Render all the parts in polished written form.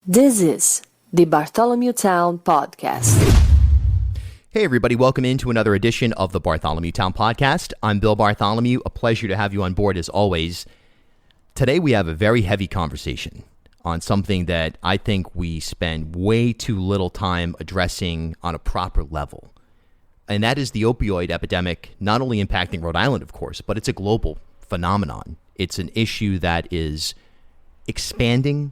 This is the Bartholomew Town Podcast. Hey everybody, welcome into another edition of the Bartholomew Town Podcast. I'm Bill Bartholomew. A pleasure to have you on board as always. Today we have a very heavy conversation on something that I think we spend way too little time addressing on a proper level. And that is the opioid epidemic, not only impacting Rhode Island, of course, but it's a global phenomenon. It's an issue that is expanding,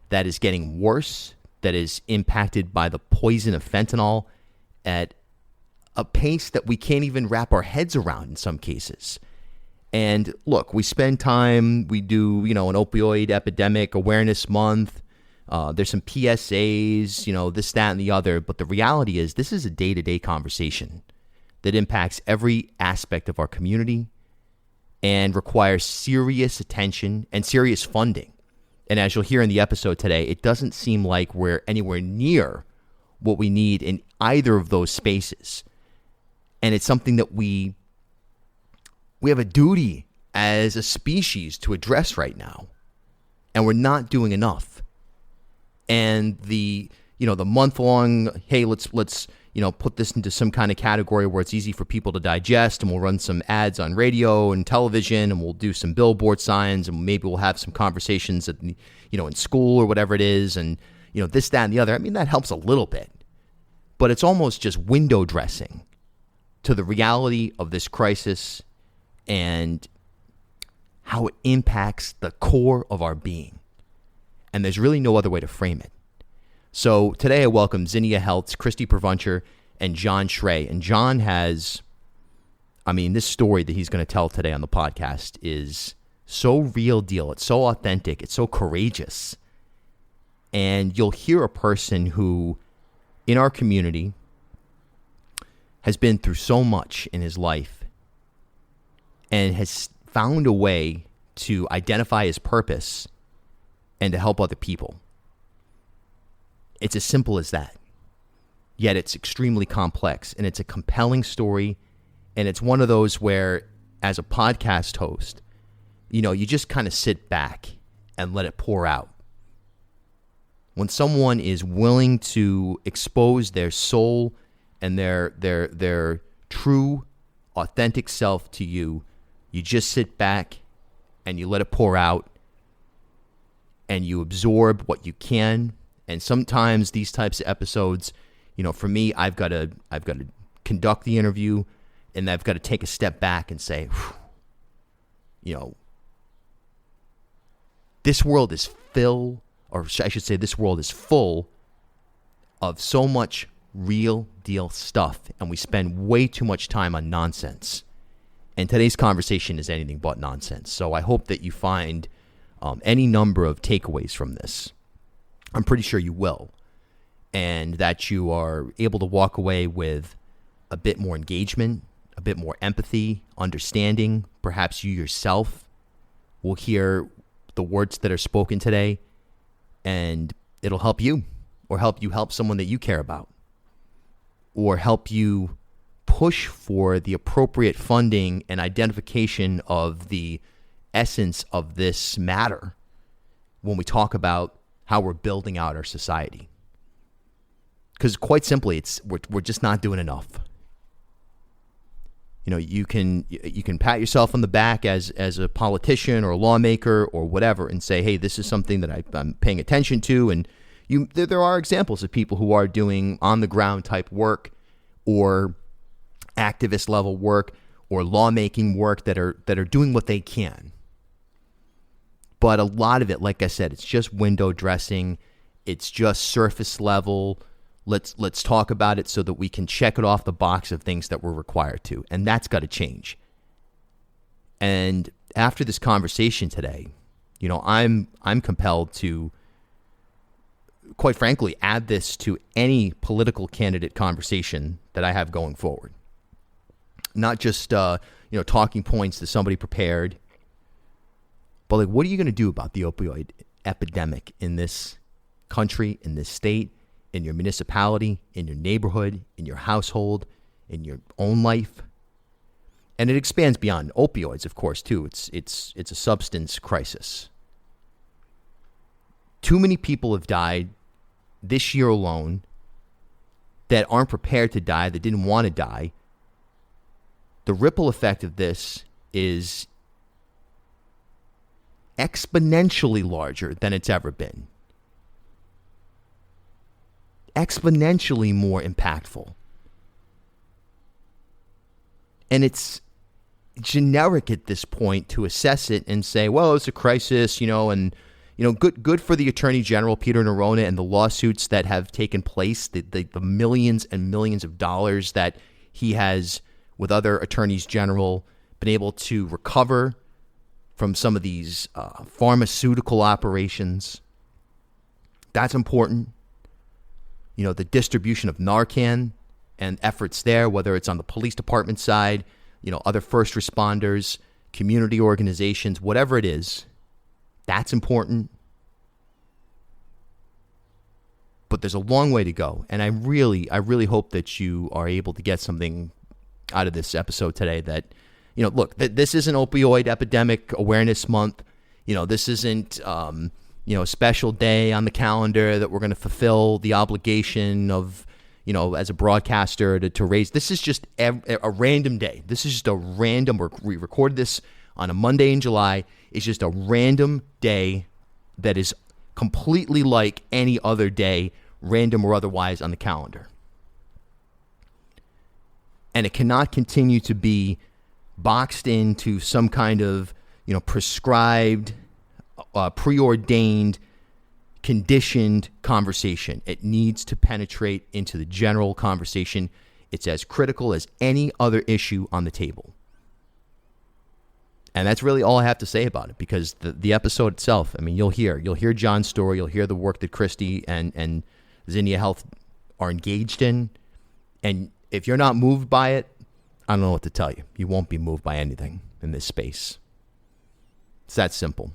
that is getting worse, that is impacted by the poison of fentanyl at a pace that we can't even wrap our heads around in some cases. And look, we spend time, we do, an opioid epidemic awareness month. There's some PSAs, this, that, and the other. But the reality is this is a day-to-day conversation that impacts every aspect of our community and requires serious attention and serious funding. And as you'll hear in the episode today, it doesn't seem like we're anywhere near what we need in either of those spaces. And it's something that we have a duty as a species to address right now. And we're not doing enough. And the month-long, hey, let's put this into some kind of category where it's easy for people to digest, and we'll run some ads on radio and television, and we'll do some billboard signs, and maybe we'll have some conversations at, in school or whatever it is, and, this, that, and the other. I mean, that helps a little bit. But it's almost just window dressing to the reality of this crisis and how it impacts the core of our being. And there's really no other way to frame it. So today I welcome Zinnia Health's Kristi Provuncher and John Schrey. And John has, this story that he's going to tell today on the podcast is so real deal. It's so authentic. It's so courageous. And you'll hear a person who, in our community, has been through so much in his life and has found a way to identify his purpose and to help other people. It's as simple as that. Yet it's extremely complex, and it's a compelling story, and it's one of those where, as a podcast host, you just kind of sit back and let it pour out. When someone is willing to expose their soul and their true, authentic self to you, you just sit back and you let it pour out, and you absorb what you can. And sometimes these types of episodes, for me, I've got to conduct the interview, and I've got to take a step back and say, this world is this world is full of so much real deal stuff, and we spend way too much time on nonsense. And today's conversation is anything but nonsense. So I hope that you find any number of takeaways from this. I'm pretty sure you will. And that you are able to walk away with a bit more engagement, a bit more empathy, understanding. Perhaps you yourself will hear the words that are spoken today, and it'll help you, or help you help someone that you care about, or help you push for the appropriate funding and identification of the essence of this matter when we talk about how we're building out our society. Because quite simply, we're just not doing enough. You can pat yourself on the back as a politician or a lawmaker or whatever and say, hey, this is something that I'm paying attention to. And there are examples of people who are doing on the ground type work or activist level work or lawmaking work that are doing what they can. But a lot of it, like I said, it's just window dressing. It's just surface level. Let's talk about it so that we can check it off the box of things that we're required to. And that's got to change. And after this conversation today, I'm compelled to, quite frankly, add this to any political candidate conversation that I have going forward. Not just talking points that somebody prepared, but what are you going to do about the opioid epidemic in this country, in this state, in your municipality, in your neighborhood, in your household, in your own life? And it expands beyond opioids, of course, too. It's a substance crisis. Too many people have died this year alone that aren't prepared to die, that didn't want to die. The ripple effect of this is exponentially larger than it's ever been. Exponentially more impactful. And it's generic at this point to assess it and say, well, it's a crisis, and good for the Attorney General, Peter Nerona, and the lawsuits that have taken place, the millions and millions of dollars that he has, with other attorneys general, been able to recover from some of these pharmaceutical operations. That's important. The distribution of Narcan and efforts there, whether it's on the police department side, other first responders, community organizations, whatever it is, that's important. But there's a long way to go. And I really hope that you are able to get something out of this episode today that, look, this isn't Opioid Epidemic Awareness Month. This isn't, a special day on the calendar that we're going to fulfill the obligation of, as a broadcaster to raise. This is just a random day. This is just a random, we recorded this on a Monday in July. It's just a random day that is completely like any other day, random or otherwise, on the calendar. And it cannot continue to be boxed into some kind of, prescribed, preordained, conditioned conversation. It needs to penetrate into the general conversation. It's as critical as any other issue on the table. And that's really all I have to say about it, because the episode itself, you'll hear John's story, you'll hear the work that Kristi and Zinnia Health are engaged in. And if you're not moved by it, I don't know what to tell you. You won't be moved by anything in this space. It's that simple.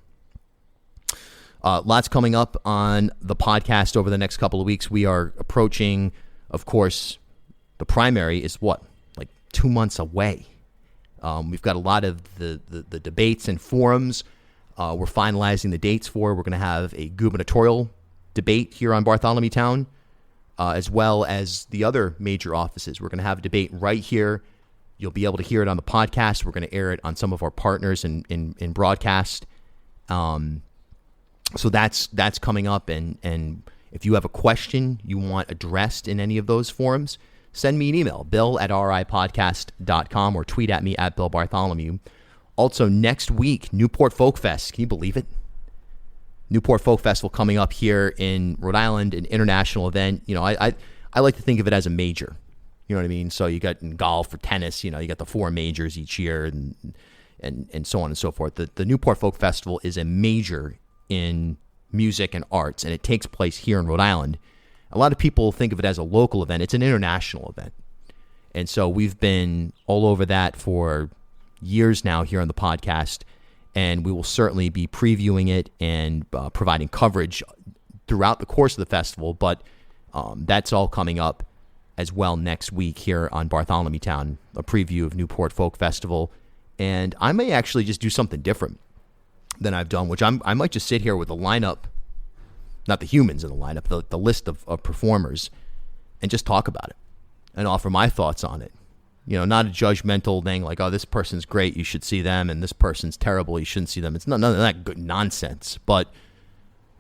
Lots coming up on the podcast over the next couple of weeks. We are approaching, of course, the primary is like 2 months away. We've got a lot of the debates and forums we're finalizing the dates for. We're going to have a gubernatorial debate here on Bartholomew Town, as well as the other major offices. We're going to have a debate right here. You'll be able to hear it on the podcast. We're going to air it on some of our partners in broadcast. So that's coming up, and if you have a question you want addressed in any of those forums, send me an email, bill@ripodcast.com, or tweet at me at Bill Bartholomew. Also, next week, Newport Folk Fest. Can you believe it? Newport Folk Festival coming up here in Rhode Island, an international event. I like to think of it as a major. You know what I mean? So you got in golf or tennis, you got the 4 majors each year, and so on and so forth. The Newport Folk Festival is a major in music and arts, and it takes place here in Rhode Island. A lot of people think of it as a local event. It's an international event. And so we've been all over that for years now here on the podcast, and we will certainly be previewing it and providing coverage throughout the course of the festival. But that's all coming up as well next week here on Bartholomew Town, a preview of Newport Folk Festival. And I may actually just do something different than I've done, which I might just sit here with the lineup, not the humans in the lineup, the list of performers, and just talk about it and offer my thoughts on it. Not a judgmental thing like, oh, this person's great, you should see them, and this person's terrible, you shouldn't see them. It's none of that good nonsense. But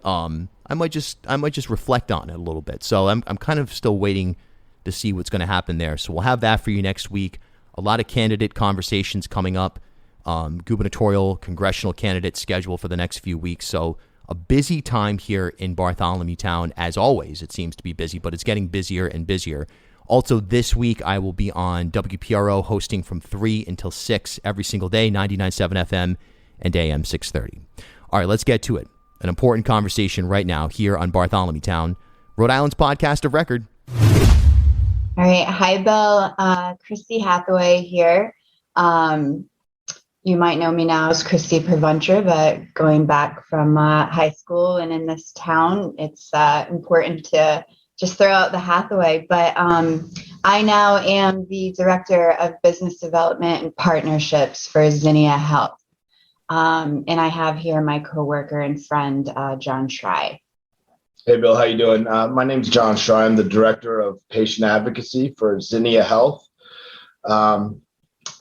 I might just reflect on it a little bit. So I'm kind of still waiting to see what's going to happen there. So we'll have that for you next week. A lot of candidate conversations coming up. Gubernatorial, congressional candidates scheduled for the next few weeks. So a busy time here in Bartholomew Town. As always, it seems to be busy, but it's getting busier and busier. Also, this week, I will be on WPRO hosting from 3 until 6 every single day, 99.7 FM and AM 630. All right, let's get to it. An important conversation right now here on Bartholomew Town, Rhode Island's podcast of record. All right. Hi, Bill. Kristi Hathaway here. You might know me now as Kristi Provuncher, but going back from high school and in this town, it's important to just throw out the Hathaway. But I now am the Director of Business Development and Partnerships for Zinnia Health. And I have here my coworker and friend, John Schrey. Hey, Bill, how you doing? My name's John Schrey. I'm the Director of Patient Advocacy for Zinnia Health. I'm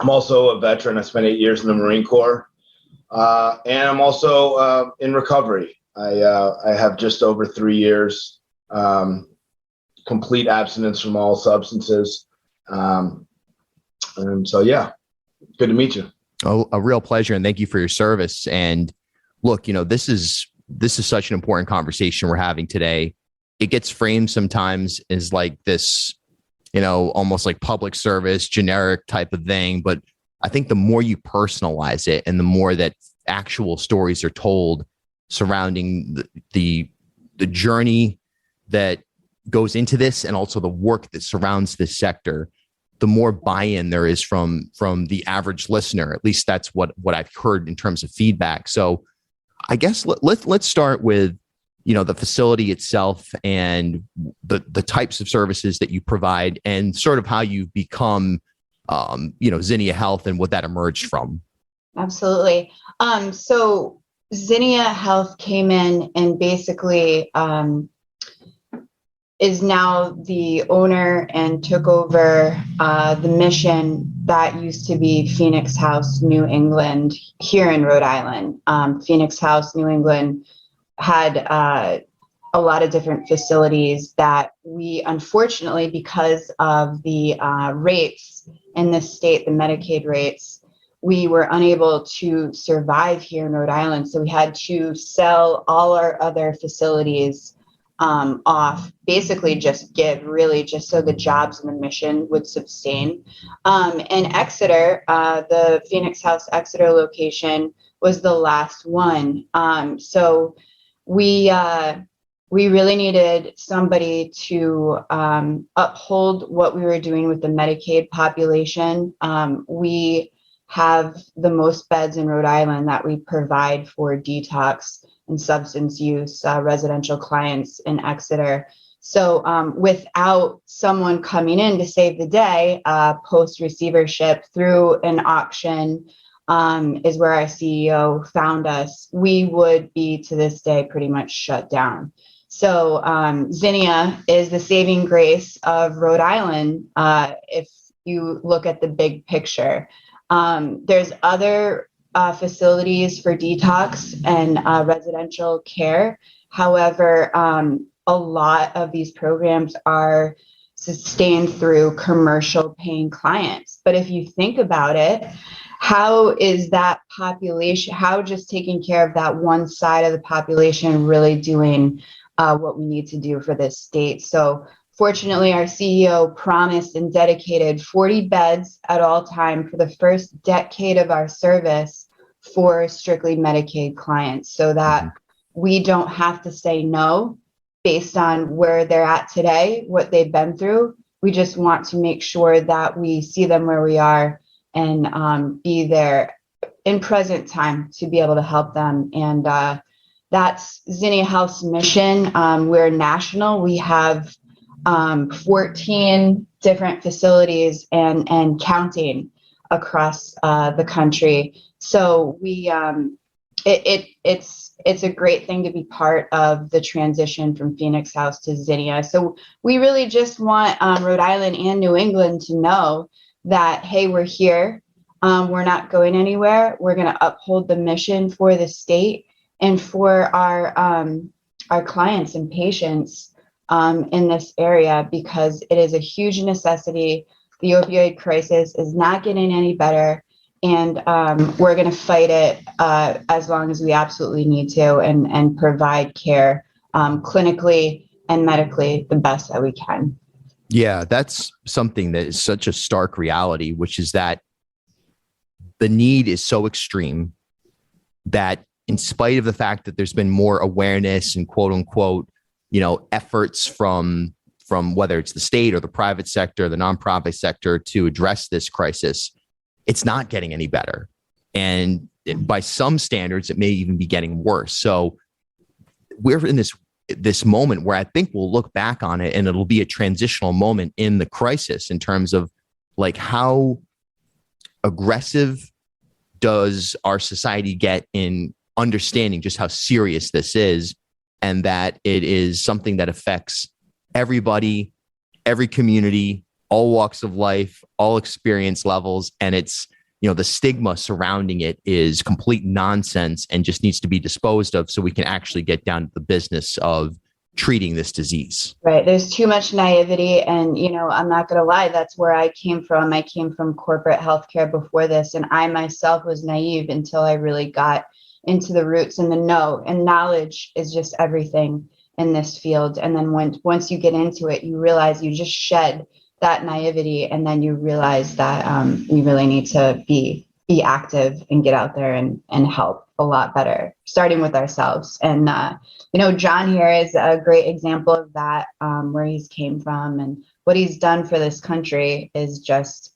also a veteran. I spent 8 years in the Marine Corps, and I'm also in recovery. I have just over 3 years, complete abstinence from all substances. And so, yeah, good to meet you. Oh, a real pleasure. And thank you for your service. And look, this is such an important conversation we're having today. It gets framed sometimes as like this, almost like public service, generic type of thing. But I think the more you personalize it and the more that actual stories are told surrounding the journey that goes into this and also the work that surrounds this sector, the more buy-in there is from the average listener. At least that's what I've heard in terms of feedback. So I guess let's start with, the facility itself and the types of services that you provide and sort of how you've become, Zinnia Health and what that emerged from. Absolutely. So Zinnia Health came in and basically is now the owner and took over the mission that used to be Phoenix House, New England, here in Rhode Island. Phoenix House, New England had a lot of different facilities that we, unfortunately, because of the rates in this state, the Medicaid rates, we were unable to survive here in Rhode Island. So we had to sell all our other facilities off, basically just so the jobs and the mission would sustain. And Exeter, the Phoenix House Exeter location was the last one. So we really needed somebody to uphold what we were doing with the Medicaid population. We have the most beds in Rhode Island that we provide for detox and substance use residential clients in Exeter. So without someone coming in to save the day, post receivership through an auction is where our CEO found us, we would be to this day pretty much shut down. So Zinnia is the saving grace of Rhode Island if you look at the big picture. There's other facilities for detox and residential care. However, a lot of these programs are sustained through commercial paying clients. But if you think about it, how is that population, how just taking care of that one side of the population really doing what we need to do for this state? So fortunately, our CEO promised and dedicated 40 beds at all time for the first decade of our service for strictly Medicaid clients so that we don't have to say no based on where they're at today, what they've been through. We just want to make sure that we see them where we are and be there in present time to be able to help them. And that's Zinnia Health's mission. We're national. We have 14 different facilities and counting across the country. So we it's a great thing to be part of the transition from Phoenix House to Zinnia. So we really just want Rhode Island and New England to know that, hey, we're here. We're not going anywhere. We're going to uphold the mission for the state and for our clients and patients in this area, because it is a huge necessity. The opioid crisis is not getting any better, and we're going to fight it as long as we absolutely need to and provide care clinically and medically the best that we can. Yeah, that's something that is such a stark reality, which is that the need is so extreme that in spite of the fact that there's been more awareness and quote unquote, efforts from whether it's the state or the private sector, the nonprofit sector to address this crisis, it's not getting any better. And by some standards, it may even be getting worse. So we're in this moment where I think we'll look back on it and it'll be a transitional moment in the crisis in terms of like how aggressive does our society get in understanding just how serious this is, and that it is something that affects everybody, every community, all walks of life, all experience levels. And it's, the stigma surrounding it is complete nonsense and just needs to be disposed of so we can actually get down to the business of treating this disease. Right. There's too much naivety. And, I'm not going to lie, that's where I came from. I came from corporate healthcare before this, and I myself was naive until I really got into the roots and the know. And knowledge is just everything in this field. And then once you get into it, you realize you just shed that naivety, and then you realize that we really need to be active and get out there and help a lot better, starting with ourselves. And John here is a great example of that, where he's came from and what he's done for this country is just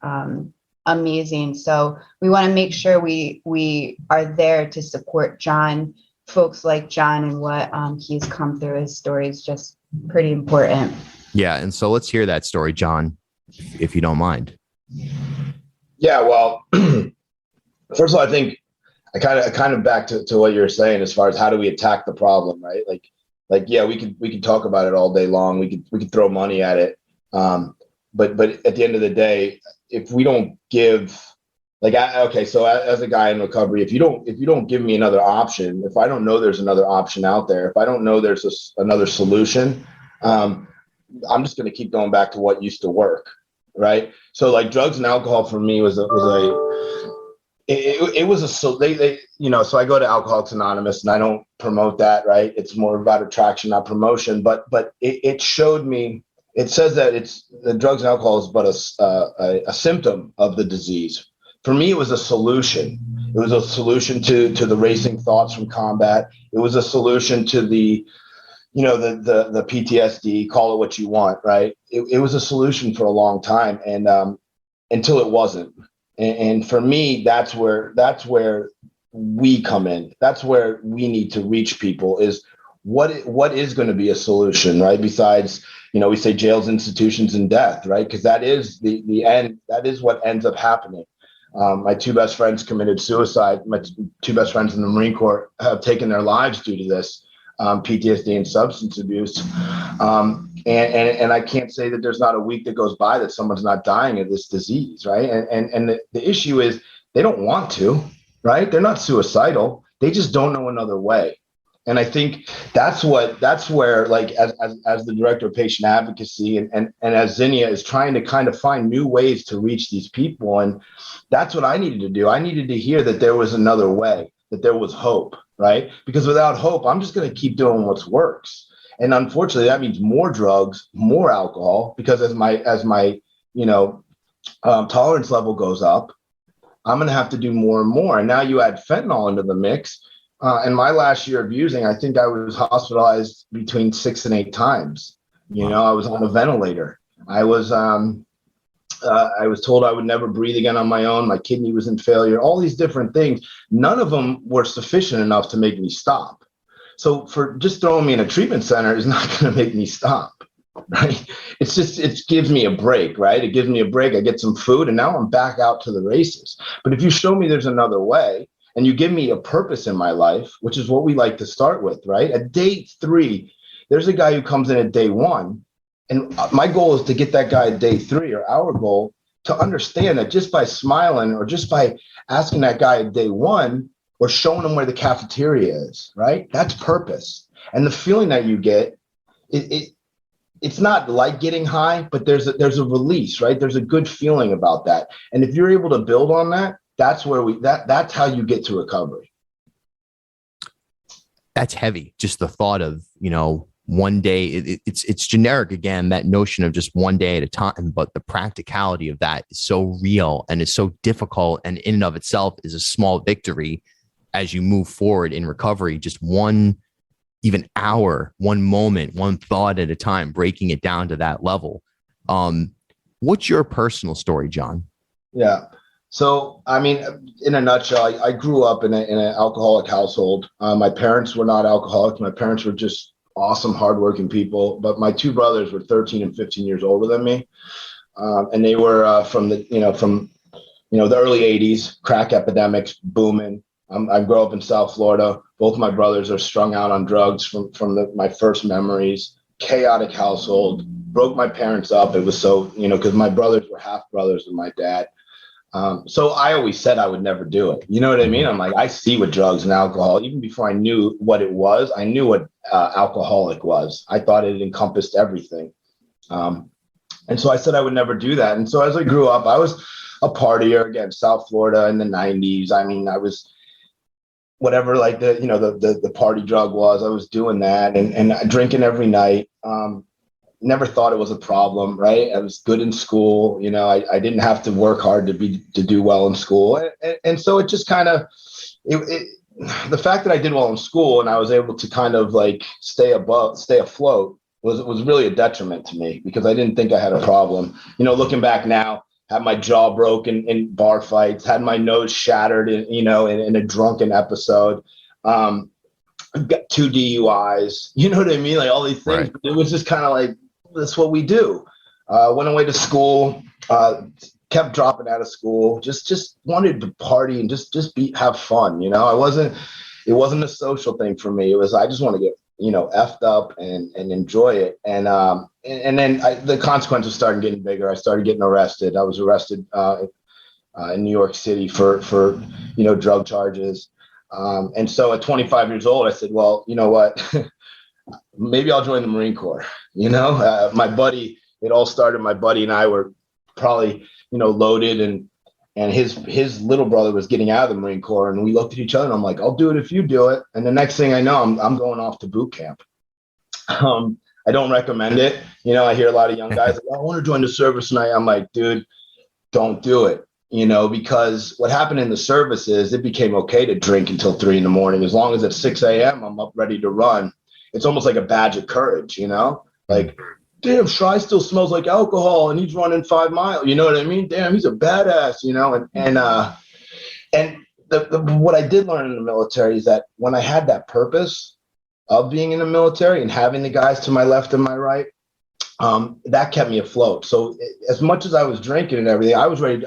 amazing. So we want to make sure we are there to support John, folks like John, and what he's come through. His story is just pretty important. Yeah. And so let's hear that story, John, if you don't mind. Yeah, well, first of all, I think I kind of back to what you were saying as far as how do we attack the problem, right? Like, yeah, we could talk about it all day long. We could throw money at it. But at the end of the day, if we don't give, so as a guy in recovery, if you don't give me another option, if I don't know there's another option out there, if I don't know there's another solution, I'm just going to keep going back to what used to work, right? So like drugs and alcohol for me so I go to Alcoholics Anonymous, and I don't promote that, right? It's more about attraction, not promotion. But it showed me. It says that it's the drugs and alcohol is but a symptom of the disease. For me, it was a solution. It was a solution to the racing thoughts from combat. It was a solution to the PTSD, call it what you want, right? It was a solution for a long time, and until it wasn't. And for me, that's where we come in. That's where we need to reach people, is what is going to be a solution, right? Besides, we say jails, institutions, and death, right? Because that is the end. That is what ends up happening. My two best friends committed suicide. My two best friends in the Marine Corps have taken their lives due to this. PTSD and substance abuse. And I can't say that there's not a week that goes by that someone's not dying of this disease, right? And the issue is they don't want to, right? They're not suicidal. They just don't know another way. And I think that's where, like, as the director of patient advocacy and as Zinnia is trying to kind of find new ways to reach these people. And that's what I needed to do. I needed to hear that there was another way, that there was hope. Right? Because without hope, I'm just going to keep doing what works. And unfortunately, that means more drugs, more alcohol, because as my tolerance level goes up, I'm going to have to do more and more. And now you add fentanyl into the mix. And my last year of using, I think I was hospitalized between 6 and 8 times. I was on a ventilator. I was told I would never breathe again on my own. My kidney was in failure, all these different things. None of them were sufficient enough to make me stop. So for just throwing me in a treatment center is not going to make me stop, right? It gives me a break, right? It gives me a break. I get some food, and now I'm back out to the races. But if you show me there's another way, and you give me a purpose in my life, which is what we like to start with, right? At day 3, there's a guy who comes in at day 1. And my goal is to get that guy at day 3, or our goal, to understand that just by smiling or just by asking that guy at day 1 or showing him where the cafeteria is, right? That's purpose. And the feeling that you get, it's not like getting high, but there's a release, right? There's a good feeling about that. And if you're able to build on that, that's how you get to recovery. That's heavy. Just the thought of, one day, it's generic again, that notion of just one day at a time, but the practicality of that is so real and it's so difficult, and in and of itself is a small victory as you move forward in recovery. Just one even hour, one moment, one thought at a time, breaking it down to that level. What's your personal story, John? Yeah. So, I mean, in a nutshell, I grew up in an alcoholic household. My parents were not alcoholics. My parents were just awesome, hardworking people. But my two brothers were 13 and 15 years older than me. And they were from the early 80s, crack epidemics booming. I grew up in South Florida. Both my brothers are strung out on drugs from my first memories. Chaotic household. Broke my parents up. It was so, because my brothers were half brothers with my dad. So I always said I would never do it. You know what I mean? I'm like, I see what drugs and alcohol, even before I knew what it was, I knew what alcoholic was. I thought it encompassed everything. And so I said I would never do that. And so as I grew up, I was a partier, again, South Florida in the 90s. I mean, I was whatever, like the party drug was, I was doing that and drinking every night. Never thought it was a problem, right? I was good in school. I didn't have to work hard to do well in school. And so it just kind of, the fact that I did well in school and I was able to kind of like stay afloat was really a detriment to me, because I didn't think I had a problem. Looking back now, had my jaw broken in bar fights, had my nose shattered in a drunken episode. Got 2 DUIs, you know what I mean? Like all these things. Right. It was just kind of like, that's what we do. Went away to school, kept dropping out of school, just wanted to party and just have fun. It wasn't a social thing for me. It was, I just want to get, effed up and enjoy it. And then the consequences started getting bigger. I started getting arrested. I was arrested in New York City for drug charges. And so at 25 years old, I said, well, you know what? Maybe I'll join the Marine Corps. My buddy, it all started, my buddy and I were probably, loaded and his little brother was getting out of the Marine Corps, and we looked at each other and I'm like, I'll do it if you do it. And the next thing I know, I'm going off to boot camp. I don't recommend it. I hear a lot of young guys like, I want to join the service. And I'm like, dude, don't do it. Because what happened in the service is it became okay to drink until 3 a.m. As long as at 6 a.m. I'm up ready to run. It's almost like a badge of courage, like, damn, Schrey still smells like alcohol and he's running 5 miles. You know what I mean? Damn, he's a badass, and what I did learn in the military is that when I had that purpose of being in the military and having the guys to my left and my right, that kept me afloat. So as much as I was drinking and everything, I was ready.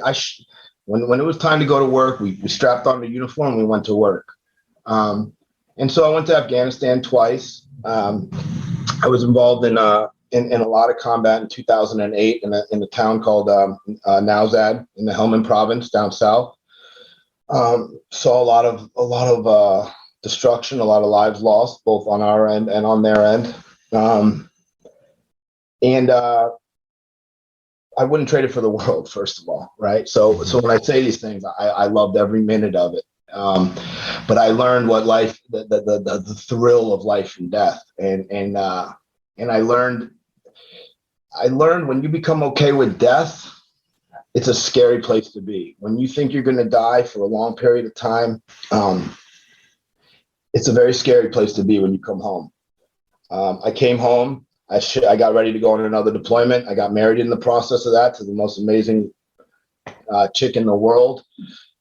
When it was time to go to work, we strapped on the uniform and we went to work. And so I went to Afghanistan twice. I was involved in a lot of combat in 2008 in a town called Nowzad in the Helmand province down south. Saw a lot of destruction, a lot of lives lost, both on our end and on their end. And I wouldn't trade it for the world, first of all, right? So when I say these things, I loved every minute of it. But I learned what life, the thrill of life and death, and I learned when you become okay with death, it's a scary place to be. When you think you're going to die for a long period of time, it's a very scary place to be when you come home. I came home. I got ready to go on another deployment. I got married in the process of that to the most amazing chick in the world.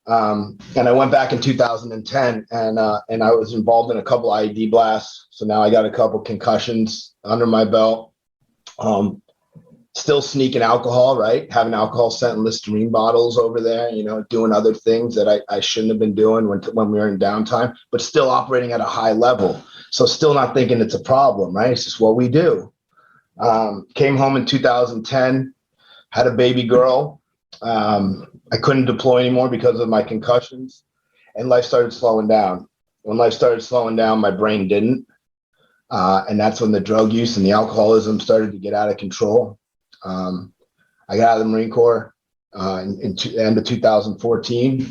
And I went back in 2010 and I was involved in a couple IED blasts. So now I got a couple concussions under my belt. Still sneaking alcohol, right? Having alcohol sent in Listerine bottles over there, doing other things that I shouldn't have been doing when we were in downtime, but still operating at a high level. So still not thinking it's a problem, right? It's just what we do. Came home in 2010, had a baby girl. I couldn't deploy anymore because of my concussions, and life started slowing down. When life started slowing down, my brain didn't. And that's when the drug use and the alcoholism started to get out of control. I got out of the Marine Corps in the end of 2014.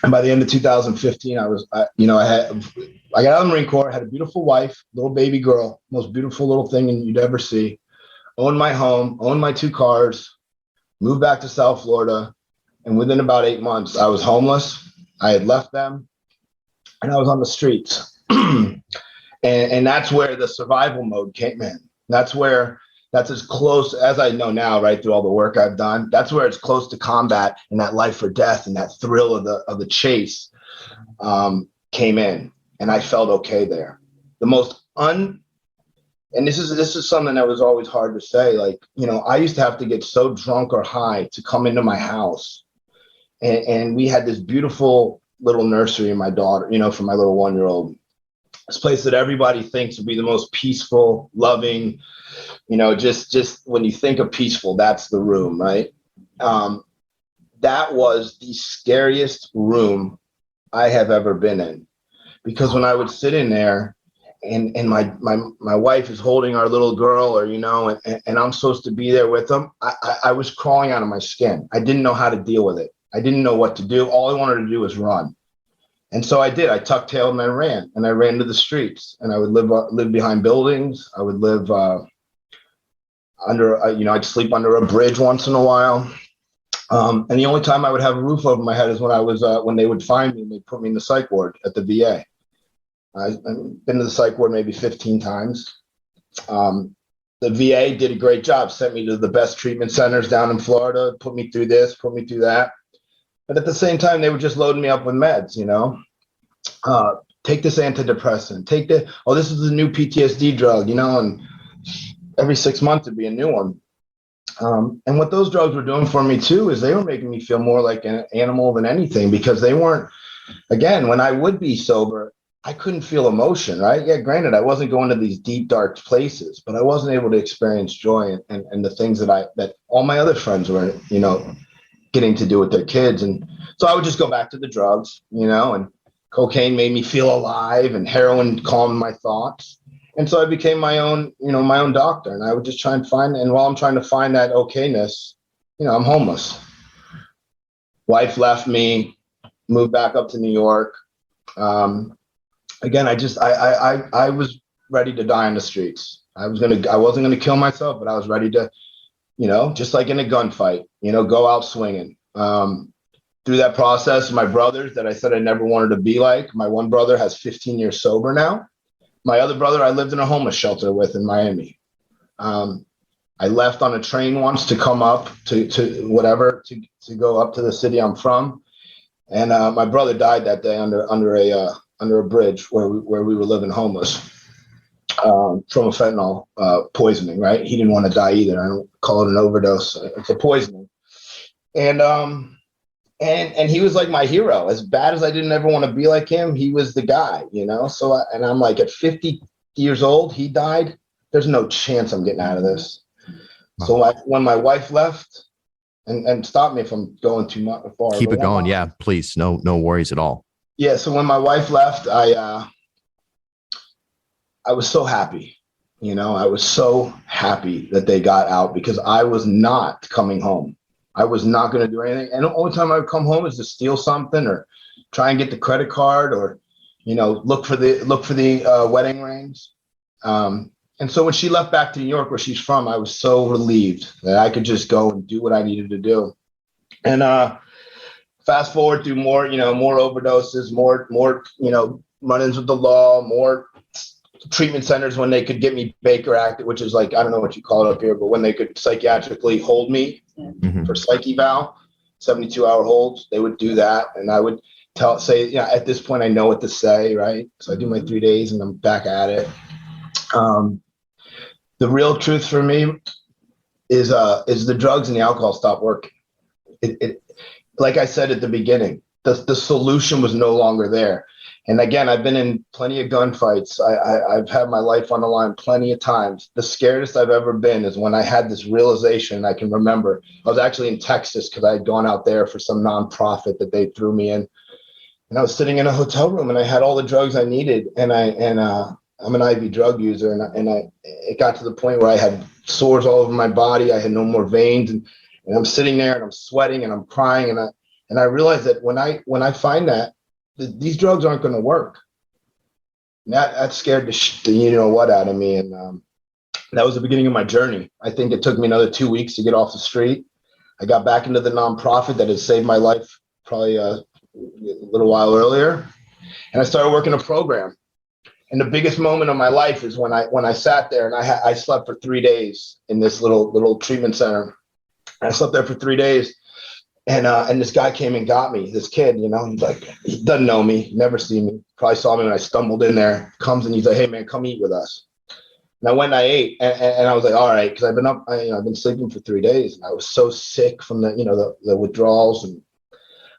And by the end of 2015, I got out of the Marine Corps, had a beautiful wife, little baby girl, most beautiful little thing you'd ever see, owned my home, owned my 2 cars, moved back to South Florida. And within about 8 months, I was homeless. I had left them and I was on the streets. and that's where the survival mode came in. That's as close as I know now, right, through all the work I've done. That's where it's close to combat and that life or death and that thrill of the chase came in, and I felt okay there. And this is something that was always hard to say. Like, I used to have to get so drunk or high to come into my house, and we had this beautiful little nursery in my daughter, for my little 1-year-old. This place that everybody thinks would be the most peaceful, loving, just when you think of peaceful, that's the room, right? That was the scariest room I have ever been in, because when I would sit in there and my wife is holding our little girl, or and I'm supposed to be there with them, I was crawling out of my skin. I didn't know how to deal with it. I didn't know what to do. All I wanted to do was run. And so I did. I tucked tail and I ran to the streets, and I would live behind buildings. I would live I'd sleep under a bridge once in a while. And the only time I would have a roof over my head is when they would find me and they'd put me in the psych ward at the VA. I've been to the psych ward maybe 15 times. The VA did a great job, sent me to the best treatment centers down in Florida, put me through this, put me through that. But at the same time, they were just loading me up with meds, take this antidepressant, this is a new PTSD drug, and every 6 months it'd be a new one. And what those drugs were doing for me too is they were making me feel more like an animal than anything, because they weren't, again, when I would be sober, I couldn't feel emotion, right? Yeah, granted, I wasn't going to these deep, dark places, but I wasn't able to experience joy and the things that all my other friends were, getting to do with their kids. And so I would just go back to the drugs, and cocaine made me feel alive, and heroin calmed my thoughts. And so I became my own doctor, and I would just try and while I'm trying to find that okayness, I'm homeless. Wife left me, moved back up to New York. Again, I was ready to die on the streets. I wasn't going to kill myself, but I was ready to, just like in a gunfight, go out swinging. Through that process, my brothers that I said I never wanted to be like, my one brother has 15 years sober now. My other brother, I lived in a homeless shelter with in Miami. I left on a train once to come up to go up to the city I'm from. And my brother died that day under a bridge where we were living homeless from a fentanyl poisoning, right? He didn't want to die either. I don't call it an overdose. It's a poisoning. And he was like my hero. As bad as I didn't ever want to be like him, he was the guy, So I'm like, at 50 years old, he died. There's no chance I'm getting out of this. Wow. So when my wife left, and stop me if I'm going too much far. Keep it going, yeah, please. No worries at all. Yeah. So when my wife left, I was so happy. I was so happy that they got out, because I was not coming home. I was not going to do anything. And the only time I would come home is to steal something, or try and get the credit card, or, look for the wedding rings. And so when she left back to New York, where she's from, I was so relieved that I could just go and do what I needed to do. And fast forward through more overdoses, more run-ins with the law, more treatment centers when they could get me Baker Act, which is like, I don't know what you call it up here, but when they could psychiatrically hold me for psych eval, 72-hour holds, they would do that. And I would say, at this point, I know what to say, right? So I do my 3 days and I'm back at it. The real truth for me is the drugs and the alcohol stopped working. It like I said at the beginning, the solution was no longer there. And again, I've been in plenty of gunfights. I've had my life on the line plenty of times. The scariest I've ever been is when I had this realization. I can remember I was actually in Texas, because I had gone out there for some nonprofit that they threw me in. And I was sitting in a hotel room, and I had all the drugs I needed. And I'm an IV drug user. And it got to the point where I had sores all over my body. I had no more veins. And I'm sitting there and I'm sweating and I'm crying. And I realized that when I find that, these drugs aren't going to work. That scared the what out of me. And that was the beginning of my journey. I think it took me another 2 weeks to get off the street. I got back into the nonprofit that had saved my life probably a little while earlier. And I started working a program. And the biggest moment of my life is when I sat there and I slept for 3 days in this little treatment center. I slept there for 3 days. And this guy came and got me, this kid, he's like, he doesn't know me, never seen me, probably saw me when I stumbled in there, comes and he's like, hey man, come eat with us. And I went and I ate, and I was like, all right, because I've been sleeping for 3 days, and I was so sick from the withdrawals, and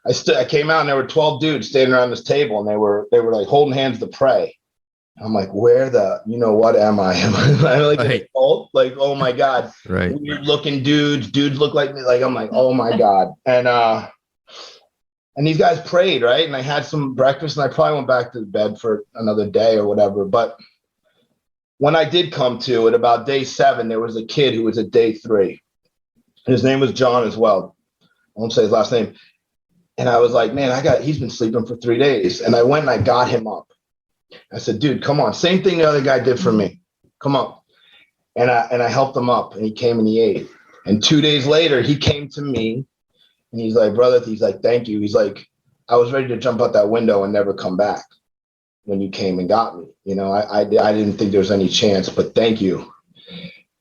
I came out and there were 12 dudes standing around this table, and they were like holding hands to pray. I'm like, where what am I? Am I like an adult? Like, oh my God. Right. Weird looking dudes look like me. Like, I'm like, oh my God. And these guys prayed, right? And I had some breakfast, and I probably went back to bed for another day or whatever. But when I did come to at about day 7, there was a kid who was at day 3. His name was John as well. I won't say his last name. And I was like, man, he's been sleeping for 3 days. And I went and I got him up. I said, dude, come on. Same thing the other guy did for me. Come on. And I helped him up, and he came and he ate. And 2 days later, he came to me, and he's like, brother, he's like, thank you. He's like, I was ready to jump out that window and never come back when you came and got me. I didn't think there was any chance, but thank you.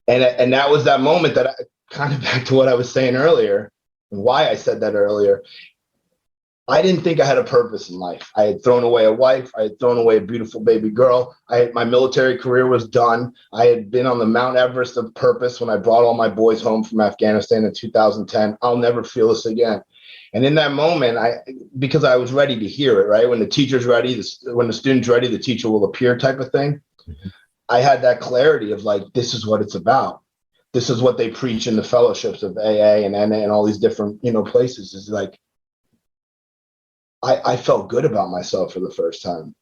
And that was that moment that I kind of back to what I was saying earlier, and why I said that earlier. I didn't think I had a purpose in life. I had thrown away a wife. I had thrown away a beautiful baby girl. My military career was done. I had been on the Mount Everest of purpose when I brought all my boys home from Afghanistan in 2010. I'll never feel this again. And in that moment, because I was ready to hear it, right? When the teacher's ready, when the student's ready, the teacher will appear type of thing. Mm-hmm. I had that clarity of like, this is what it's about. This is what they preach in the fellowships of AA and NA and all these different, places. Is like, I felt good about myself for the first time,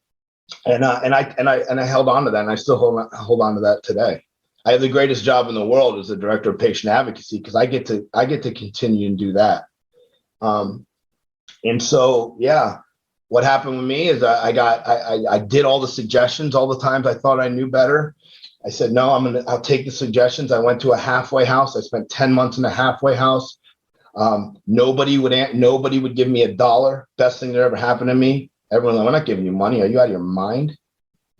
and I held on to that, and I still hold on to that today. I have the greatest job in the world as the director of patient advocacy, because I get to continue and do that. And so, yeah, what happened with me is I did all the suggestions all the times I thought I knew better. I said, no, I'll take the suggestions. I went to a halfway house. I spent 10 months in a halfway house. Nobody would give me $1. Best thing that ever happened to me. Everyone's like, we're not giving you money. Are you out of your mind?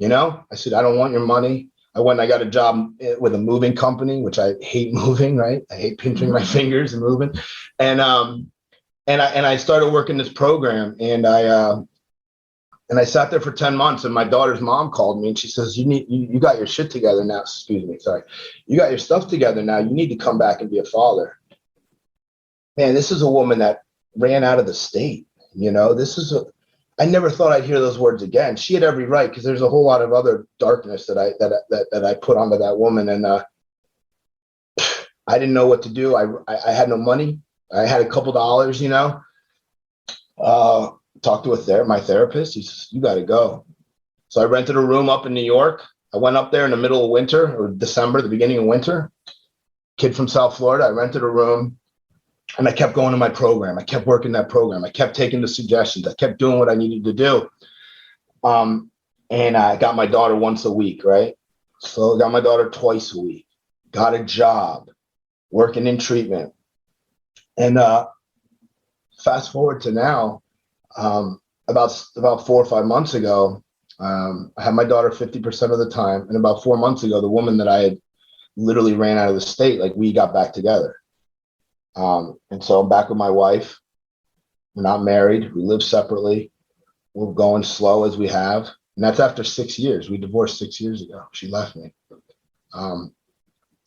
I said, I don't want your money. I went and I got a job with a moving company, which I hate moving, right? I hate pinching my fingers and moving. And I started working this program, and I sat there for 10 months, and my daughter's mom called me, and she says, you got your shit together now. Excuse me. Sorry. You got your stuff together now. You need to come back and be a father. Man, this is a woman that ran out of the state. I never thought I'd hear those words again. She had every right, because there's a whole lot of other darkness that I put onto that woman. And I didn't know what to do. I had no money. I had a couple dollars, talked to my therapist. He says, you got to go. So I rented a room up in New York. I went up there in the middle of winter, or December, the beginning of winter. Kid from South Florida. I rented a room. And I kept going to my program. I kept working that program. I kept taking the suggestions. I kept doing what I needed to do. And I got my daughter once a week, right? So I got my daughter twice a week. Got a job, working in treatment. And fast forward to now, about 4 or 5 months ago, I had my daughter 50% of the time. And about 4 months ago, the woman that I had literally ran out of the state, like, we got back together. And so I'm back with my wife. We're not married. We live separately. We're going slow as we have. And that's after 6 years. We divorced 6 years ago. She left me.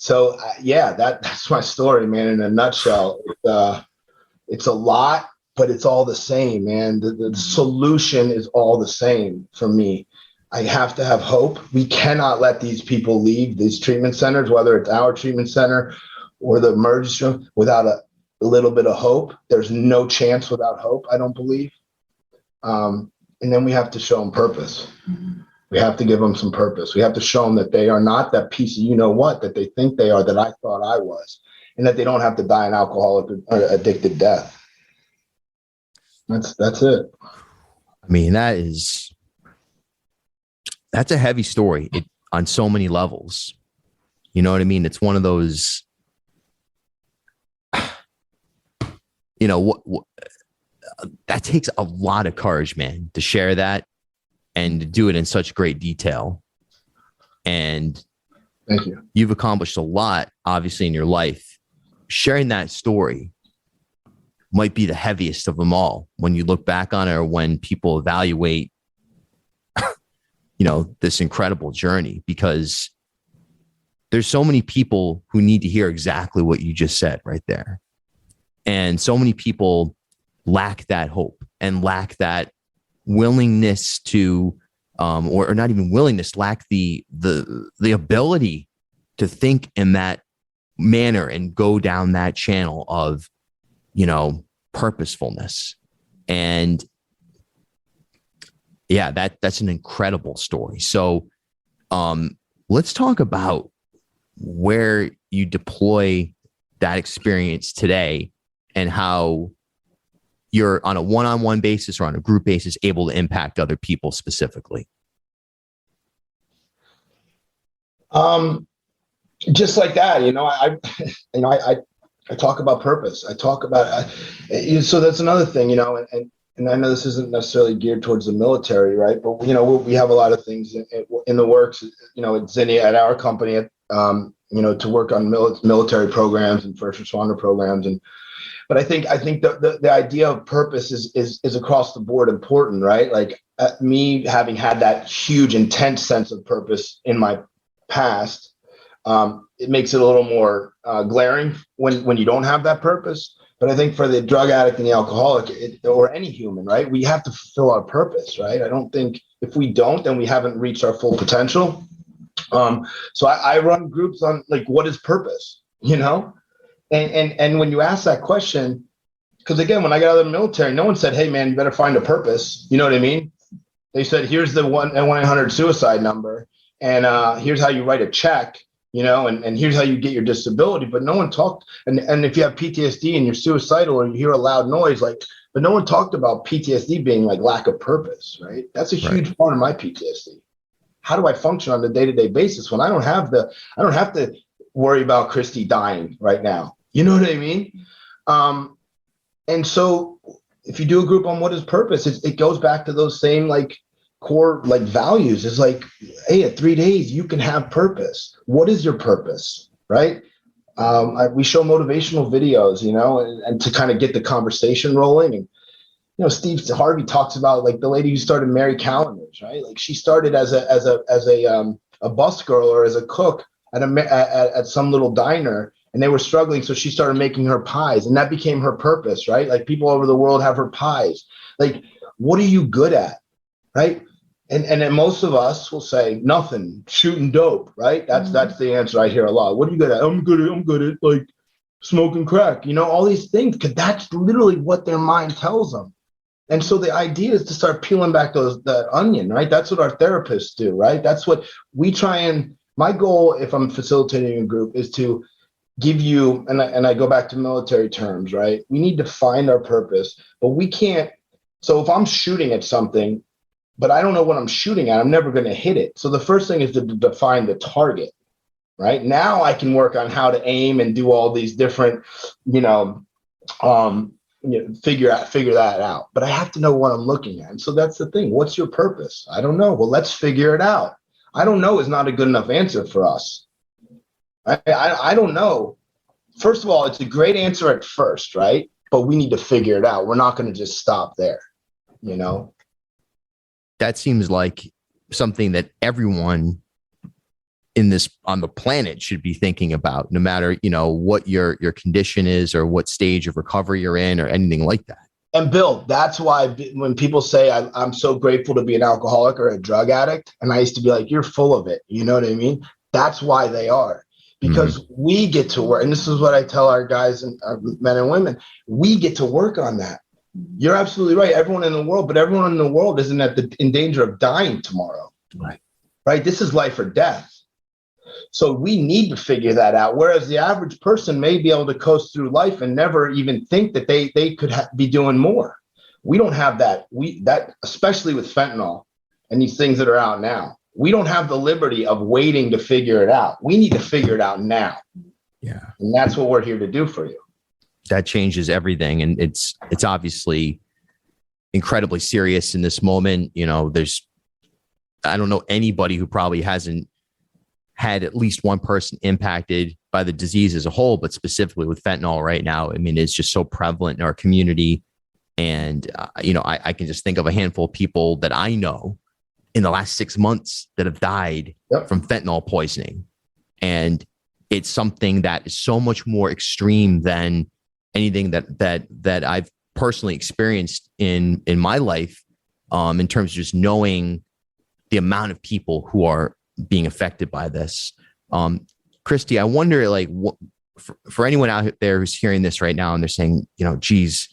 That's my story, man, in a nutshell. It's a lot, but it's all the same, man. The solution is all the same for me. I have to have hope. We cannot let these people leave these treatment centers, whether it's our treatment center or the emergency room, without a little bit of hope. There's no chance without hope, I don't believe. And then we have to show them purpose. Mm-hmm. We have to give them some purpose. We have to show them that they are not that piece of that they think they are, that I thought I was, and that they don't have to die an alcoholic or addicted death. That's it. I mean, that's a heavy story on so many levels. You know what I mean? It's one of those, that takes a lot of courage, man, to share that and to do it in such great detail. And thank you. You've accomplished a lot, obviously, in your life. Sharing that story might be the heaviest of them all when you look back on it, or when people evaluate, this incredible journey, because there's so many people who need to hear exactly what you just said right there. And so many people lack that hope and lack that willingness to, or not even willingness, lack the ability to think in that manner and go down that channel of, purposefulness. And yeah, that's an incredible story. So let's talk about where you deploy that experience today and how you're on a one-on-one basis or on a group basis able to impact other people specifically. Just like that, I talk about purpose. I talk about, so that's another thing, and I know this isn't necessarily geared towards the military, right? But, we have a lot of things in the works, at Zinnia, at our company, to work on military programs and first responder programs. But I think the idea of purpose is across the board important, right? Like me having had that huge, intense sense of purpose in my past, it makes it a little more glaring when you don't have that purpose. But I think for the drug addict and the alcoholic, or any human, right, we have to fulfill our purpose, right? I don't think if we don't, then we haven't reached our full potential. So I run groups on like, what is purpose, and when you ask that question, because again, when I got out of the military, no one said, hey man, you better find a purpose. You know what I mean? They said, here's the 1-800 suicide number. And here's how you write a check, and here's how you get your disability. But no one talked. And if you have PTSD and you're suicidal or you hear a loud noise, but no one talked about PTSD being like lack of purpose, right? That's a huge part of my PTSD. How do I function on a day-to-day basis when I don't have to worry about Kristi dying right now? You know what I mean? And so if you do a group on what is purpose, it goes back to those same core values. It's like, hey, at 3 days you can have purpose. What is your purpose, right? We show motivational videos, and to kind of get the conversation rolling. And Steve Harvey talks about the lady who started Mary Callender's, right? Like she started as a bus girl or as a cook at some little diner, and they were struggling, so she started making her pies, and that became her purpose, right? Like people over the world have her pies. Like, what are you good at, right? And then most of us will say nothing, shooting dope, right? That's the answer I hear a lot. What are you good at? I'm good at like smoking crack, all these things, because that's literally what their mind tells them. And so the idea is to start peeling back that onion, right? That's what our therapists do, right? That's what we try and, my goal, if I'm facilitating a group, is to give you, and I go back to military terms, right? We need to find our purpose, but we can't. So if I'm shooting at something, but I don't know what I'm shooting at, I'm never going to hit it. So the first thing is to define the target, right? Now I can work on how to aim and do all these different, figure that out. But I have to know what I'm looking at. And so that's the thing. What's your purpose? I don't know. Well, let's figure it out. I don't know is not a good enough answer for us. I don't know. First of all, it's a great answer at first, right? But we need to figure it out. We're not going to just stop there, That seems like something that everyone on the planet should be thinking about, no matter, what your condition is or what stage of recovery you're in or anything like that. And Bill, that's why when people say I'm so grateful to be an alcoholic or a drug addict, and I used to be like, you're full of it. You know what I mean? That's why they are, because we get to work. And this is what I tell our guys and our men and women. We get to work on that. You're absolutely right. Everyone in the world, but everyone in the world isn't in danger of dying tomorrow. Right. This is life or death. So we need to figure that out. Whereas the average person may be able to coast through life and never even think that they could be doing more. We don't have that. That especially with fentanyl and these things that are out now, we don't have the liberty of waiting to figure it out. We need to figure it out now. Yeah. And that's what we're here to do for you. That changes everything. And it's obviously incredibly serious in this moment. I don't know anybody who probably hasn't had at least one person impacted by the disease as a whole, but specifically with fentanyl right now. I mean, it's just so prevalent in our community. And, I can just think of a handful of people that I know in the last 6 months that have died from fentanyl poisoning. And it's something that is so much more extreme than anything that I've personally experienced in my life, in terms of just knowing the amount of people who are being affected by this. Kristi, I wonder, like, what, for anyone out there who's hearing this right now and they're saying, geez,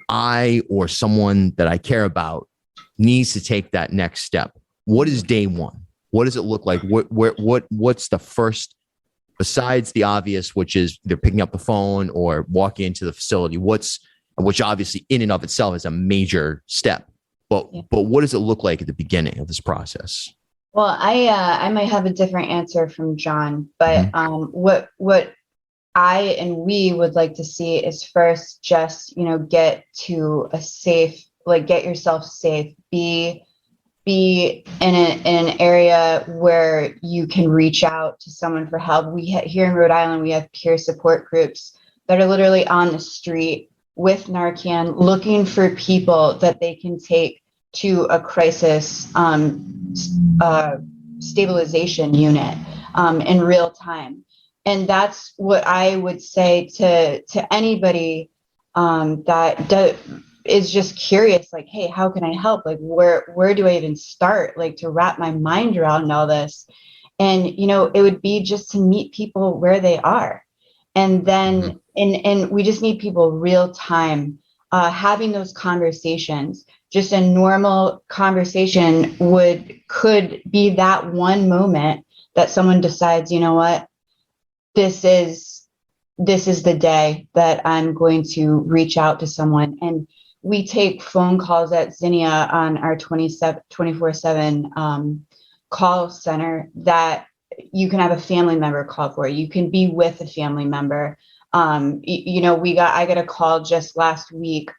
I or someone that I care about needs to take that next step. What is day one? What does it look like? What's the first, besides the obvious, which is they're picking up the phone or walking into the facility, which obviously in and of itself is a major step. But what does it look like at the beginning of this process? Well, I might have a different answer from John, but what I and we would like to see is first just, get to a safe, like, get yourself safe, be in an area where you can reach out to someone for help. Here in Rhode Island, we have peer support groups that are literally on the street with Narcan, looking for people that they can take to a crisis stabilization unit in real time. And that's what I would say to anybody that is just curious, like, hey, how can I help? Like, where do I even start? Like, to wrap my mind around all this. And, it would be just to meet people where they are. And then, and we just need people real time, having those conversations. Just a normal conversation could be that one moment that someone decides, what, this is the day that I'm going to reach out to someone. And we take phone calls at Zinnia on our 24/7 call center that you can have a family member call for. You can be with a family member. I got a call just last week.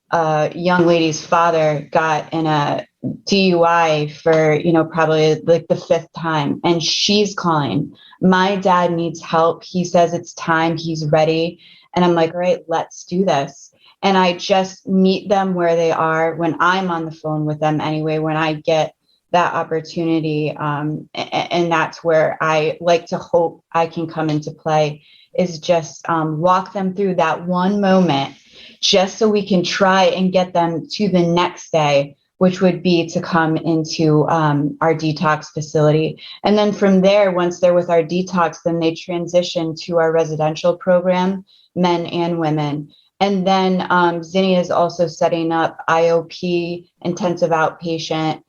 A young lady's father got in a DUI for, probably like the 5th time, and she's calling. My dad needs help. He says it's time. He's ready. And I'm like, all right, let's do this. And I just meet them where they are when I'm on the phone with them anyway, when I get that opportunity. And that's where I like to hope I can come into play, is just walk them through that one moment, just so we can try and get them to the next day, which would be to come into our detox facility. And then from there, once they're with our detox, then they transition to our residential program, men and women. And then Zinnia is also setting up IOP, intensive outpatient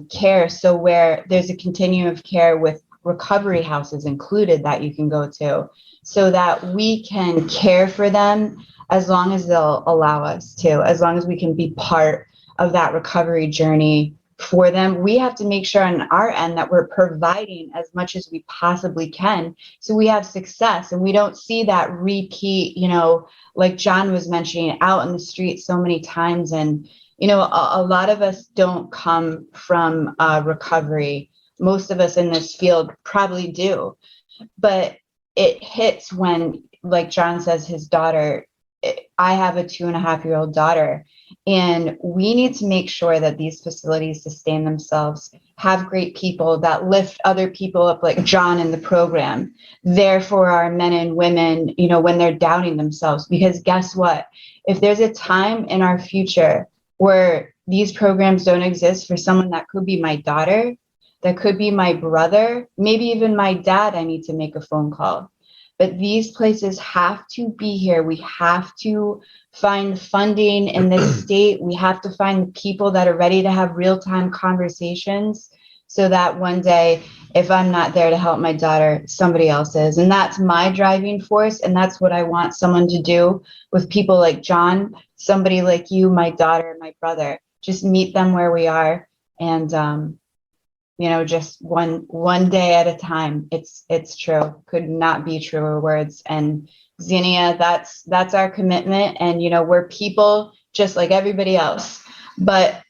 care. So where there's a continuum of care with recovery houses included that you can go to, so that we can care for them as long as they'll allow us to, as long as we can be part of that recovery journey for them. We have to make sure on our end that we're providing as much as we possibly can, so we have success and we don't see that repeat, like John was mentioning, out in the street so many times. And, a lot of us don't come from recovery. Most of us in this field probably do, but it hits when, like John says, his daughter, I have a 2.5-year-old daughter, and we need to make sure that these facilities sustain themselves, have great people that lift other people up, like John in the program, there for our men and women, when they're doubting themselves. Because guess what? If there's a time in our future where these programs don't exist for someone that could be my daughter, that could be my brother, maybe even my dad, I need to make a phone call. But these places have to be here. We have to find funding in this state. We have to find the people that are ready to have real-time conversations, so that one day, if I'm not there to help my daughter, somebody else is. And that's my driving force. And that's what I want someone to do with people like John, somebody like you, my daughter, my brother. Just meet them where we are. And, just one day at a time. It's true. Could not be truer words. And Zinnia, that's our commitment. And, we're people just like everybody else, but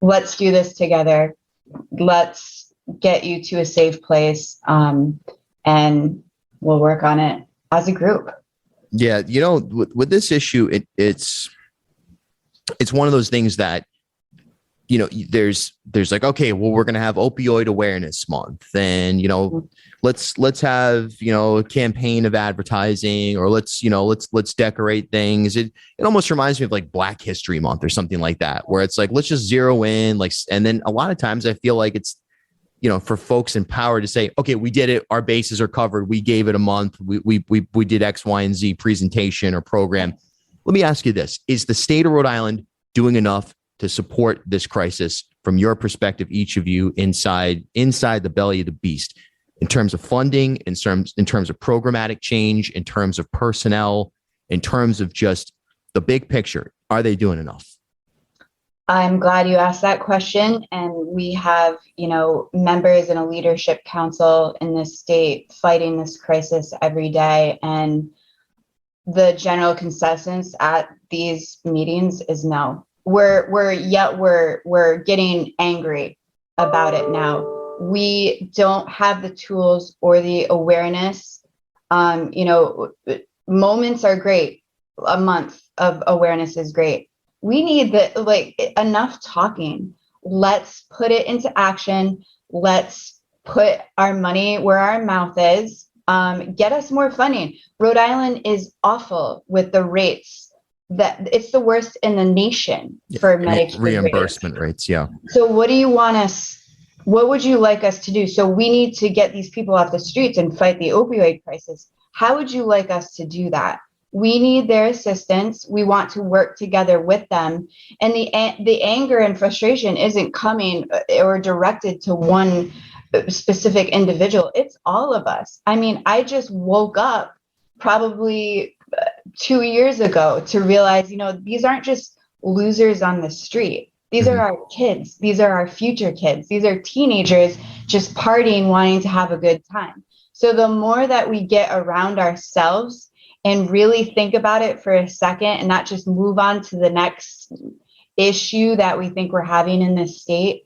let's do this together. Let's get you to a safe place. And we'll work on it as a group. Yeah. With this issue, it's one of those things that there's like, okay, well, we're going to have opioid awareness month, and let's have a campaign of advertising, or let's decorate things. It almost reminds me of like Black History Month or something like that, where it's like, let's just zero in, like, and then a lot of times I feel like it's for folks in power to say, okay, we did it, our bases are covered, we gave it a month, we did X, Y, and Z presentation or program. Let me ask you this: is the state of Rhode Island doing enough to support this crisis from your perspective, each of you, inside the belly of the beast, in terms of funding, in terms of programmatic change, in terms of personnel, in terms of just the big picture? Are they doing enough? I'm glad you asked that question. And we have, members in a leadership council in this state fighting this crisis every day. And the general consensus at these meetings is no. We're getting angry about it now. We don't have the tools or the awareness. Moments are great. A month of awareness is great. We need enough talking. Let's put it into action. Let's put our money where our mouth is. Get us more funding. Rhode Island is awful with the rates. That it's the worst in the nation for Medicaid reimbursement rates. Yeah. So what would you like us to do? So we need to get these people off the streets and fight the opioid crisis. How would you like us to do that? We need their assistance. We want to work together with them. And the anger and frustration isn't coming or directed to one specific individual. It's all of us. I mean, I just woke up probably 2 years ago to realize, these aren't just losers on the street. These are our kids. These are our future kids. These are teenagers just partying, wanting to have a good time. So the more that we get around ourselves and really think about it for a second and not just move on to the next issue that we think we're having in this state,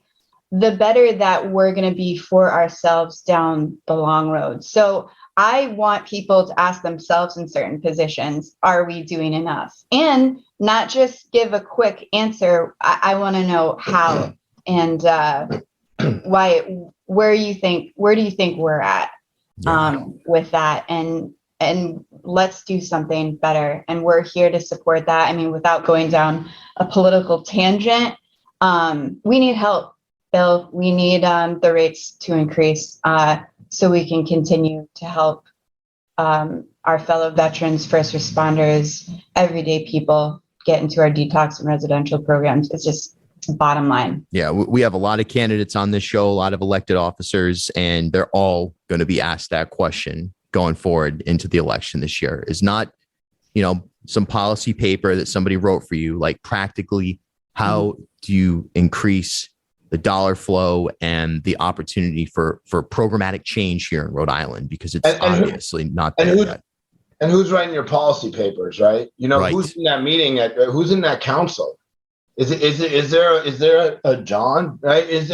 the better that we're going to be for ourselves down the long road. So I want people to ask themselves in certain positions, are we doing enough? And not just give a quick answer. I want to know how and why. Where do you think we're at with that? And let's do something better. And we're here to support that. I mean, without going down a political tangent, we need help, Bill. We need the rates to increase so we can continue to help our fellow veterans, first responders, everyday people get into our detox and residential programs. It's just bottom line. Yeah, we have a lot of candidates on this show, a lot of elected officers, and they're all going to be asked that question going forward into the election this year. Is not, some policy paper that somebody wrote for you, like practically how do you increase the dollar flow and the opportunity for programmatic change here in Rhode Island, because it's obviously not there yet. And who's writing your policy papers, right? Right. Who's in that meeting? Who's in that council? Is there a John, right? Is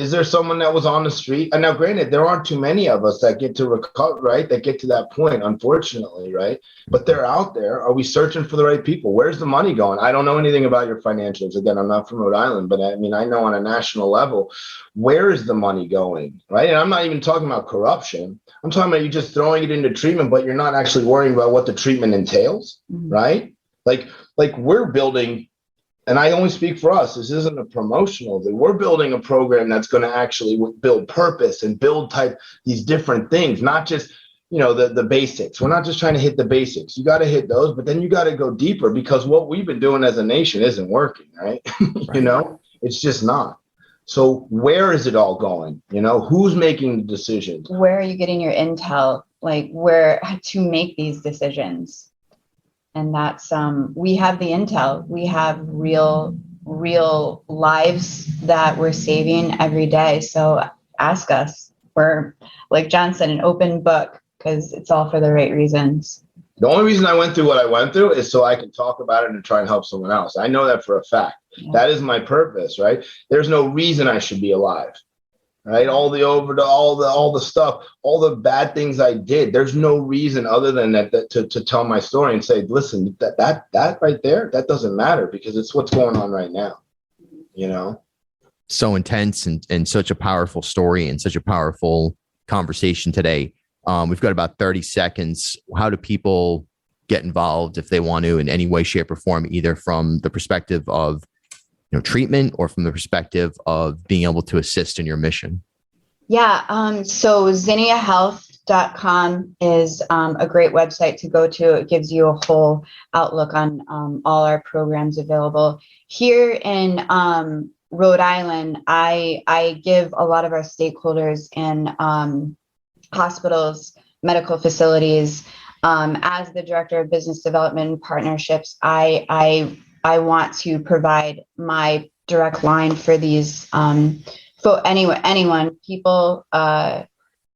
there someone that was on the street? And now, granted, there aren't too many of us that get to recover, right? That get to that point, unfortunately, right? But they're out there. Are we searching for the right people? Where's the money going? I don't know anything about your financials. Again, I'm not from Rhode Island, but I mean, I know on a national level, where is the money going, right? And I'm not even talking about corruption. I'm talking about you just throwing it into treatment, but you're not actually worrying about what the treatment entails, right? Like we're building. And I only speak for us. This isn't a promotional thing. We're building a program that's going to actually build purpose and build these different things, not just, the basics. We're not just trying to hit the basics. You got to hit those, but then you got to go deeper, because what we've been doing as a nation isn't working, right? It's just not. So where is it all going? Who's making the decisions? Where are you getting your intel? Like where to make these decisions? And that's, we have the intel. We have real lives that we're saving every day. So ask us. We're, like John said, an open book, because it's all for the right reasons. The only reason I went through what I went through is so I can talk about it and try and help someone else. I know that for a fact. Yeah. That is my purpose, right? There's no reason I should be alive. Right, all the stuff, all the bad things I did. There's no reason other than that to tell my story and say, listen, that right there, that doesn't matter, because it's what's going on right now. so intense and such a powerful story and such a powerful conversation today. We've got about 30 seconds. How do people get involved if they want to in any way, shape, or form, either from the perspective of treatment or from the perspective of being able to assist in your mission? Yeah, so zinniahealth.com is a great website to go to. It gives you a whole outlook on all our programs available. Here in Rhode Island, I give a lot of our stakeholders in hospitals, medical facilities. As the director of business development and partnerships, I want to provide my direct line for these for anyone, people,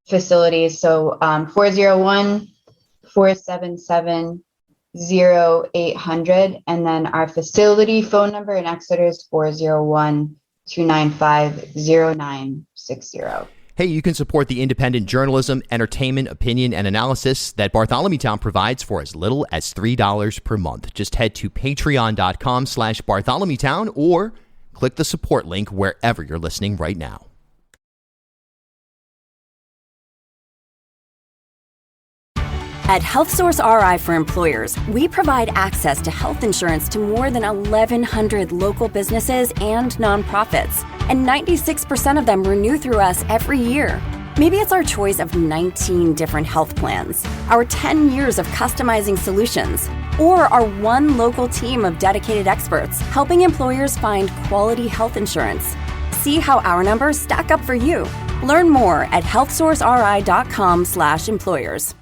facilities. So 401-477-0800, and then our facility phone number in Exeter is 401-295-0960. Hey, you can support the independent journalism, entertainment, opinion, and analysis that Bartholomew Town provides for as little as $3 per month. Just head to patreon.com/Bartholomew Town or click the support link wherever you're listening right now. At HealthSource RI for Employers, we provide access to health insurance to more than 1,100 local businesses and nonprofits, and 96% of them renew through us every year. Maybe it's our choice of 19 different health plans, our 10 years of customizing solutions, or our one local team of dedicated experts helping employers find quality health insurance. See how our numbers stack up for you. Learn more at healthsourceri.com/employers.